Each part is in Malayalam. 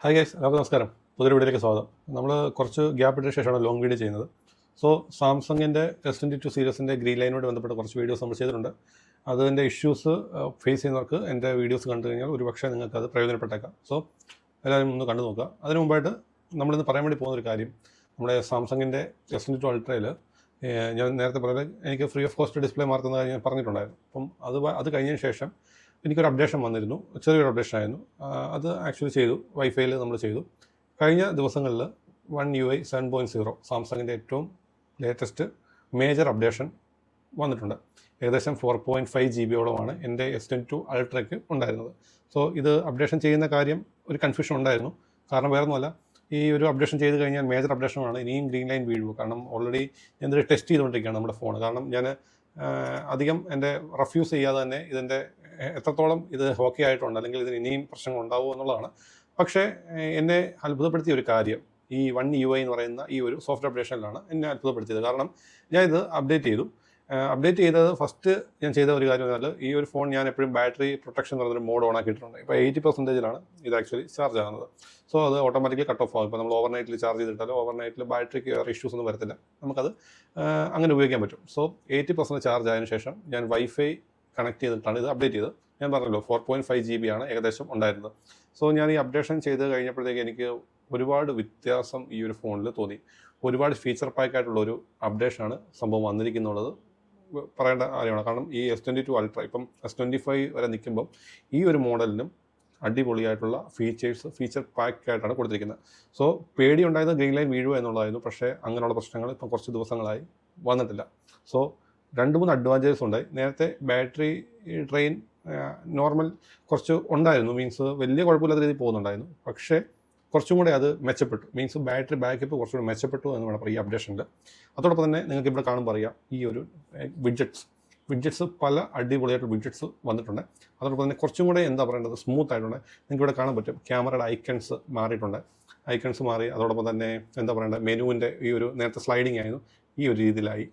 ഹായ് ഗൈസ്, എല്ലാവർക്കും നമസ്കാരം. പുതിയൊരു വീഡിയോയിലേക്ക് സ്വാഗതം. നമ്മൾ കുറച്ച് ഗ്യാപ്പ് ഇട്ട ശേഷമാണ് ലോങ് വീഡിയോ ചെയ്യുന്നത്. സോ സാംസങ്ങിൻ്റെ S22 സീരീസിൻ്റെ ഗ്രീൻ ലൈനോട് ബന്ധപ്പെട്ട് കുറച്ച് വീഡിയോസ് നമ്മൾ ചെയ്തിട്ടുണ്ട്. അതിൻ്റെ ഇഷ്യൂസ് ഫേസ് ചെയ്യുന്നവർക്ക് എൻ്റെ വീഡിയോസ് കണ്ടു കഴിഞ്ഞാൽ ഒരുപക്ഷെ നിങ്ങൾക്ക് അത് പ്രയോജനപ്പെട്ടേക്കാം. സോ എല്ലാവരും ഒന്ന് കണ്ടു നോക്കുക. അതിന് മുമ്പായിട്ട് നമ്മളിന്ന് പറയാൻ വേണ്ടി പോകുന്നൊരു കാര്യം, നമ്മുടെ സാംസങ്ങിൻ്റെ S22 അൾട്രയിൽ ഞാൻ നേരത്തെ പറഞ്ഞത് എനിക്ക് ഫ്രീ ഓഫ് കോസ്റ്റ് ഡിസ്പ്ലേ മാറുന്ന കാര്യം ഞാൻ പറഞ്ഞിട്ടുണ്ടായിരുന്നു. അപ്പം അത് കഴിഞ്ഞതിന് ശേഷം എനിക്കൊരു അപ്ഡേഷൻ വന്നിരുന്നു, ചെറിയൊരു അപ്ഡേഷൻ ആയിരുന്നു. അത് ആക്ച്വലി ചെയ്തു, വൈഫൈയിൽ നമ്മൾ ചെയ്തു. കഴിഞ്ഞ ദിവസങ്ങളിൽ One UI 7.0 സാംസങ്ങിൻ്റെ ഏറ്റവും ലേറ്റസ്റ്റ് മേജർ അപ്ഡേഷൻ വന്നിട്ടുണ്ട്. ഏകദേശം 4.5 GB എൻ്റെ S22 അൾട്രയ്ക്ക് ഉണ്ടായിരുന്നത്. സോ ഇത് അപ്ഡേഷൻ ചെയ്യുന്ന കാര്യം ഒരു കൺഫ്യൂഷൻ ഉണ്ടായിരുന്നു. കാരണം വേറൊന്നുമല്ല, ഈ ഒരു അപ്ഡേഷൻ ചെയ്ത് കഴിഞ്ഞാൽ മേജർ അപ്ഡേഷനാണ്, ഇനിയും ഗ്രീൻ ലൈൻ വീഴുമോ? കാരണം ഓൾറെഡി ഞാൻ ഇത് ടെസ്റ്റ് ചെയ്തുകൊണ്ടിരിക്കുകയാണ് നമ്മുടെ ഫോൺ. കാരണം ഞാൻ അധികം എൻ്റെ റഫ്യൂസ് ചെയ്യാതെ തന്നെ ഇതിൻ്റെ എത്രത്തോളം ഇത് ഓക്കെ ആയിട്ടുണ്ട്, അല്ലെങ്കിൽ ഇതിന് ഇനിയും പ്രശ്നങ്ങൾ ഉണ്ടാവുമോ എന്നുള്ളതാണ്. പക്ഷേ എന്നെ അത്ഭുതപ്പെടുത്തിയ ഒരു കാര്യം ഈ One UI എന്ന് പറയുന്ന ഈ ഒരു സോഫ്റ്റ്വെയർ അപ്ഡേഷനിലാണ് എന്നെ അത്ഭുതപ്പെടുത്തിയത്. കാരണം ഞാൻ ഇത് അപ്ഡേറ്റ് ചെയ്തത് ഫസ്റ്റ് ഞാൻ ചെയ്ത ഒരു കാര്യം എന്നാൽ, ഈ ഒരു ഫോൺ ഞാൻ എപ്പോഴും ബാറ്ററി പ്രൊട്ടക്ഷൻ എന്ന് പറഞ്ഞൊരു മോഡ് ഓൺ ആക്കിയിട്ടുണ്ട്. ഇപ്പോൾ 80%-ലാണ് ഇത് ആക്ച്വലി ചാർജ് ആകുന്നത്. സോ അത് ഓട്ടോമാറ്റിക്കലി കട്ട് ഓഫ് ആകും. ഇപ്പോൾ നമ്മൾ ഓവർനൈറ്റിൽ ചാർജ് ചെയ്തിട്ടാലോ ഓവർനൈറ്റിൽ ബാറ്ററിക്ക് വേറെ ഇഷ്യൂസ് ഒന്നും വരത്തില്ല, നമുക്കത് അങ്ങനെ ഉപയോഗിക്കാൻ പറ്റും. സോ 80% ചാർജ് ആയതിനു ശേഷം ഞാൻ വൈഫൈ കണക്ട് ചെയ്തിട്ടാണ് ഇത് അപ്ഡേറ്റ് ചെയ്തത്. ഞാൻ പറഞ്ഞല്ലോ 4.5 GB ഏകദേശം ഉണ്ടായിരുന്നത്. സോ ഞാൻ ഈ അപ്ഡേഷൻ ചെയ്ത് കഴിഞ്ഞപ്പോഴത്തേക്ക് എനിക്ക് ഒരുപാട് വ്യത്യാസം ഈ ഒരു ഫോണിൽ തോന്നി. ഒരുപാട് ഫീച്ചർ പാക്കായിട്ടുള്ള ഒരു അപ്ഡേഷനാണ് സംഭവം വന്നിരിക്കുന്നുള്ളത് പറയേണ്ട കാര്യമാണ്. കാരണം ഈ S22 അൾട്ര ഇപ്പം S25 വരെ നിൽക്കുമ്പം ഈ ഒരു മോഡലിനും അടിപൊളിയായിട്ടുള്ള ഫീച്ചർ പാക്കായിട്ടാണ് കൊടുത്തിരിക്കുന്നത്. സോ പേടി ഉണ്ടായത് ഗ്രീൻ ലൈൻ വീഴുക എന്നുള്ളതായിരുന്നു. പക്ഷേ അങ്ങനെയുള്ള പ്രശ്നങ്ങൾ ഇപ്പം കുറച്ച് ദിവസങ്ങളായി വന്നിട്ടില്ല. സോ 2-3 അഡ്വാൻറ്റേജസ് ഉണ്ടായി. നേരത്തെ ബാറ്ററി ഡ്രെയിൻ നോർമൽ കുറച്ച് ഉണ്ടായിരുന്നു, മീൻസ് വലിയ കുഴപ്പമില്ലാത്ത രീതിയിൽ പോകുന്നുണ്ടായിരുന്നു. പക്ഷേ കുറച്ചും കൂടെ അത് മെച്ചപ്പെട്ടു, മീൻസ് ബാറ്ററി ബാക്കപ്പ് കുറച്ചുകൂടി മെച്ചപ്പെട്ടു എന്ന് വേണം പറയാം ഈ അപ്ഡേഷനിൽ. അതോടൊപ്പം തന്നെ നിങ്ങൾക്ക് ഇവിടെ കാണുമ്പോൾ അറിയാം, ഈ ഒരു വിഡ്ജറ്റ്സ് പല അടിപൊളിയായിട്ടുള്ള വിഡ്ജറ്റ്സ് വന്നിട്ടുണ്ട്. അതോടൊപ്പം തന്നെ കുറച്ചും കൂടെ എന്താ പറയേണ്ടത്, സ്മൂത്ത് ആയിട്ടുണ്ട്. നിങ്ങൾക്ക് ഇവിടെ കാണാൻ പറ്റും ക്യാമറയുടെ ഐക്കൺസ് മാറിയിട്ടുണ്ട്. ഐക്കൺസ് മാറി. അതോടൊപ്പം തന്നെ എന്താ പറയേണ്ടത്, മെനുവിൻ്റെ ഈ ഒരു നേരത്തെ സ്ലൈഡിങ് ആയിരുന്നു, ഈ ഒരു രീതിയിലായി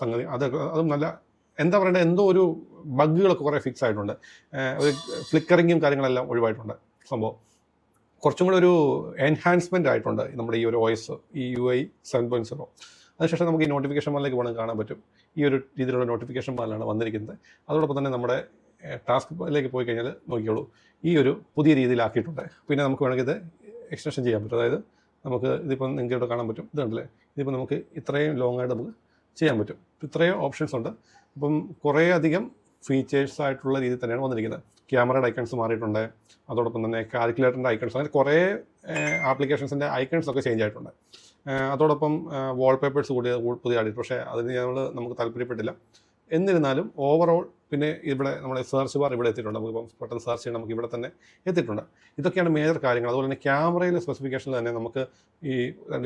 സംഗതി. അതും നല്ല എന്താ പറയേണ്ടത്, എന്തോ ഒരു ബഗ്ഗുകളൊക്കെ കുറേ ഫിക്സ് ആയിട്ടുണ്ട്. ഒരു ഫ്ലിക്കറിങ്ങും കാര്യങ്ങളെല്ലാം ഒഴിവായിട്ടുണ്ട്. സംഭവം കുറച്ചും കൂടെ ഒരു എൻഹാൻസ്മെൻ്റ് ആയിട്ടുണ്ട് നമ്മുടെ ഈ ഒരു OS ഈ UI 7.0. അതിനുശേഷം നമുക്ക് ഈ നോട്ടിഫിക്കേഷൻ ബാറിലേക്ക് വേണമെങ്കിൽ കാണാൻ പറ്റും. ഈ ഒരു രീതിയിലുള്ള നോട്ടിഫിക്കേഷൻ ബാറിലാണ് വന്നിരിക്കുന്നത്. അതോടൊപ്പം തന്നെ നമ്മുടെ ടാസ്ക് ബാറിലേക്ക് പോയി കഴിഞ്ഞാൽ നോക്കിയോളൂ, ഈ ഒരു പുതിയ രീതിയിലാക്കിയിട്ടുണ്ട്. പിന്നെ നമുക്ക് വേണമെങ്കിൽ ഇത് എക്സ്റ്റൻഷൻ ചെയ്യാൻ പറ്റും. അതായത് നമുക്ക് ഇതിപ്പം നിങ്ങൾക്ക് ഇവിടെ കാണാൻ പറ്റും, ഇത് കണ്ടില്ലേ, ഇതിപ്പോൾ നമുക്ക് ഇത്രയും ലോങ് ആയിട്ട് നമുക്ക് ചെയ്യാൻ പറ്റും. ഇത്രയും ഓപ്ഷൻസ് ഉണ്ട്. അപ്പം കുറേ അധികം ഫീച്ചേഴ്സ് ആയിട്ടുള്ള രീതിയിൽ തന്നെയാണ് വന്നിരിക്കുന്നത്. ക്യാമറയുടെ ഐക്കൺസ് മാറിയിട്ടുണ്ട്. അതോടൊപ്പം തന്നെ കാൽക്കുലേറ്ററിൻ്റെ ഐക്കൺസ്, അങ്ങനെ കുറേ ആപ്ലിക്കേഷൻസിൻ്റെ ഐക്കൺസ് ഒക്കെ ചേഞ്ച് ആയിട്ടുണ്ട്. അതോടൊപ്പം വാൾപേപ്പേഴ്സ് പുതിയ ആയിട്ട്, പക്ഷേ അതിന് നമുക്ക് താല്പര്യപ്പെട്ടില്ല. എന്നിരുന്നാലും ഓവറോൾ പിന്നെ ഇവിടെ നമ്മുടെ സെർച്ച് ബാർ ഇവിടെ എത്തിയിട്ടുണ്ട്. നമുക്കിപ്പം പെട്ടെന്ന് സെർച്ച് ചെയ്യണം, നമുക്ക് ഇവിടെ തന്നെ എത്തിയിട്ടുണ്ട്. ഇതൊക്കെയാണ് മേജർ കാര്യങ്ങൾ. അതുപോലെ തന്നെ ക്യാമറയിലെ സ്പെസിഫിക്കേഷനിൽ തന്നെ നമുക്ക്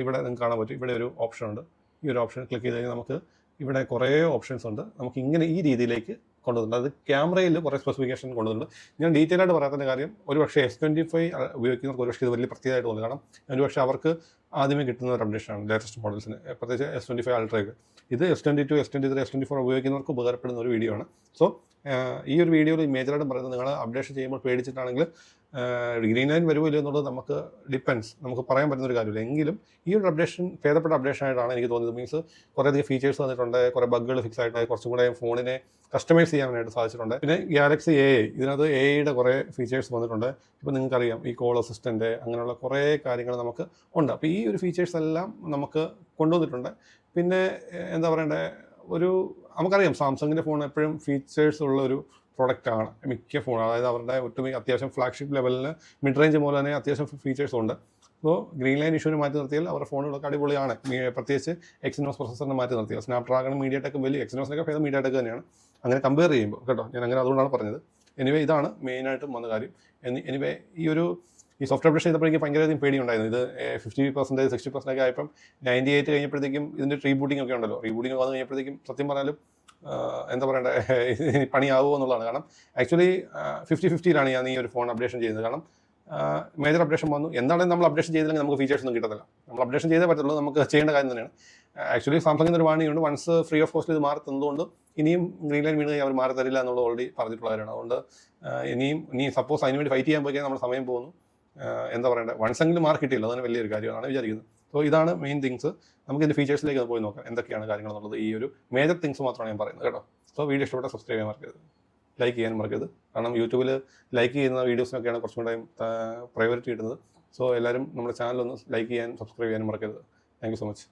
ഇവിടെ നിങ്ങൾക്ക് കാണാൻ പറ്റും, ഇവിടെ ഒരു ഓപ്ഷൻ ഉണ്ട്. ഈ ഒരു ഓപ്ഷൻ ക്ലിക്ക് ചെയ്ത് കഴിഞ്ഞാൽ നമുക്ക് ഇവിടെ കുറേ ഓപ്ഷൻസ് ഉണ്ട്. നമുക്ക് ഇങ്ങനെ ഈ രീതിയിലേക്ക് കൊണ്ടുവന്നിട്ടുണ്ട്. അത് ക്യാമറയിൽ കുറേ സ്പെസിഫിക്കേഷൻ കൊണ്ടുവന്നിട്ടുണ്ട്. ഞാൻ ഡീറ്റെയിൽ ആയിട്ട് പറയാത്തതിൻ്റെ കാര്യം, ഒരുപക്ഷെ S25 ഉപയോഗിക്കുന്നവർക്ക് ഒരുപക്ഷെ ഇത് വലിയ പ്രത്യേകമായിട്ട് തോന്നുന്നു. കാരണം ഒരുപക്ഷെ അവർക്ക് ആദ്യമേ കിട്ടുന്ന ഒരു അപ്ഡേഷനാണ് ലേറ്റസ്റ്റ് മോഡൽസിന്, പ്രത്യേകിച്ച് S25 അൾട്രയ്ക്ക്. ഇത് S22, S23, S24 ഉപയോഗിക്കുന്നവർക്ക് ഉപകാരപ്പെടുന്ന ഒരു വീഡിയോ ആണ്. സോ ഈ ഒരു വീഡിയോയിൽ മേജറായിട്ട് പറയുന്നത്, നിങ്ങൾ അപ്ഡേഷൻ ചെയ്യുമ്പോൾ പേടിച്ചിട്ടാണെങ്കിൽ ഗ്രീൻ ലൈൻ വരുമോ ഇല്ലയോ എന്നുള്ളത് നമുക്ക് ഡിപ്പെൻസ്, നമുക്ക് പറയാൻ പറ്റുന്നൊരു കാര്യമില്ല. എങ്കിലും ഈ ഒരു അപ്ഡേഷൻ ഭേദപ്പെട്ട അപ്ഡേഷൻ ആയിട്ടാണ് എനിക്ക് തോന്നിയത്. മീൻസ് കുറേയധികം ഫീച്ചേഴ്സ് വന്നിട്ടുണ്ട്, കുറേ ബഗ്ഗുകൾ ഫിക്സ് ആയിട്ട് കുറച്ചും കൂടെ ഫോണിനെ കസ്റ്റമൈസ് ചെയ്യാനായിട്ട് സാധിച്ചിട്ടുണ്ട്. പിന്നെ Galaxy AI, ഇതിനകത്ത് AIയുടെ കുറേ ഫീച്ചേഴ്സ് വന്നിട്ടുണ്ട്. ഇപ്പോൾ നിങ്ങൾക്കറിയാം, ഈ കോൾ അസിസ്റ്റൻ്റ് അങ്ങനെയുള്ള കുറേ കാര്യങ്ങൾ നമുക്ക് ഉണ്ട്. അപ്പോൾ ഈ ഒരു ഫീച്ചേഴ്സ് എല്ലാം നമുക്ക് കൊണ്ടുവന്നിട്ടുണ്ട്. പിന്നെ എന്താ പറയണ്ടേ, നമുക്കറിയാം സാംസങ്ങിൻ്റെ ഫോൺ എപ്പോഴും ഫീച്ചേഴ്സ് ഉള്ള ഒരു പ്രൊഡക്റ്റാണ് മിക്ക ഫോൺ. അതായത് അവരുടെ അത്യാവശ്യം ഫ്ലാഗ്ഷിപ്പ് ലെവലിന് മിഡ് റേഞ്ച് പോലെ തന്നെ അത്യാവശ്യം ഫീച്ചേഴ്സ് ഉണ്ട്. അപ്പോൾ ഗ്രീൻ ലൈൻ ഇഷ്യൂവിന് മാറ്റി നിർത്തിയാൽ അവരുടെ ഫോണുകളൊക്കെ അടിപൊളിയാണ്. പ്രത്യേകിച്ച് Exynos പ്രൊസസ്സറിനെ മാറ്റി നിർത്തിയാൽ സ്നാപ്ഡ്രാഗൺ മീഡിയടെക് വലിയ Exynosനൊക്കെ ഭേദം മീഡിയടെക് തന്നെയാണ് അങ്ങനെ കമ്പയർ ചെയ്യുമ്പോൾ കേട്ടോ. ഞാൻ അങ്ങനെ അതുകൊണ്ടാണ് പറഞ്ഞത്. എനിവേ ഇതാണ് മെയിനായിട്ടും വന്ന കാര്യം. എനിവേ ഈ സോഫ്റ്റ്വെയർ അപ്ഡേഷൻ ചെയ്തപ്പോഴേക്കും ഭയങ്കരധികം പേടിയുണ്ടായിരുന്നു. ഇത് 50%, 60% ഒക്കെ ആയപ്പം 98 കഴിഞ്ഞപ്പോഴത്തേക്കും ഇതിൻ്റെ റീബൂട്ടിംഗ് ഒക്കെ ഉണ്ടല്ലോ. റീബൂട്ടിംഗ് വന്നു കഴിഞ്ഞപ്പോഴത്തേക്കും സത്യം പറഞ്ഞാലും എന്താ പറയണ്ടേ, പണിയാവുമോ എന്നുള്ളതാണ്. കാരണം ആക്ച്വലി 50-50 ഞാൻ ഈ ഒരു ഫോൺ അപ്ഡേഷൻ ചെയ്യുന്നത്. കാരണം മേജർ അപ്ഡേഷൻ വന്നു, എന്താണെങ്കിലും നമ്മൾ അപ്ഡേഷൻ ചെയ്തില്ലെങ്കിൽ നമുക്ക് ഫീച്ചേഴ്സ് ഒന്നും കിട്ടത്തില്ല. നമ്മൾ അപ്ഡേഷൻ ചെയ്തേ പറ്റുള്ളൂ, നമുക്ക് ചെയ്യേണ്ട കാര്യം തന്നെയാണ്. ആക്ച്വലി സാംസങ്ങിന് ഒരു വാണിയുണ്ട്, വൺസ് ഫ്രീ ഓഫ് കോസ്റ്റ് ഇത് മാറി തന്നതുകൊണ്ട് ഇനിയും ഗ്രീൻ ലൈൻ വീണ് അവർ മാറി തരില്ല എന്നുള്ളത് ഓൾറെഡി പറഞ്ഞിട്ടുള്ള കാര്യമാണ്. അതുകൊണ്ട് ഇനി സപ്പോസ് അതിനുവേണ്ടി ഫൈറ്റ് ചെയ്യാൻ പോയി കഴിഞ്ഞാൽ നമ്മുടെ സമയം പോകുന്നു. എന്താ പറയേണ്ടത്, വൺസെങ്കിലും മാർക്ക് കിട്ടിയില്ല, അതാണ് വലിയൊരു കാര്യമാണ് വിചാരിക്കുന്നത്. സോ ഇതാണ് മെയിൻ തിങ്സ്. നമുക്ക് ഇതിൻ്റെ ഫീച്ചേഴ്സിലേക്ക് പോയി നോക്കാം എന്തൊക്കെയാണ് കാര്യങ്ങൾ എന്നുള്ളത്. ഈ ഒരു മേജർ തിങ്സ് മാത്രമാണ് ഞാൻ പറയുന്നത് കേട്ടോ. സോ വീഡിയോ ഇഷ്ടപ്പെട്ട സബ്സ്ക്രൈബ് ചെയ്യാൻ മറക്കരുത്, ലൈക്ക് ചെയ്യാൻ മറക്കരുത്. കാരണം യൂട്യൂബിൽ ലൈക്ക് ചെയ്യുന്ന വീഡിയോസിനൊക്കെയാണ് കുറച്ചും കൂടെ പ്രയോറിറ്റി കിട്ടുന്നത്. സോ എല്ലാവരും നമ്മുടെ ചാനൽ ഒന്ന് ലൈക്ക് ചെയ്യാനും സബ്സ്ക്രൈബ് ചെയ്യാനും മറക്കരുത്. Thank you so much.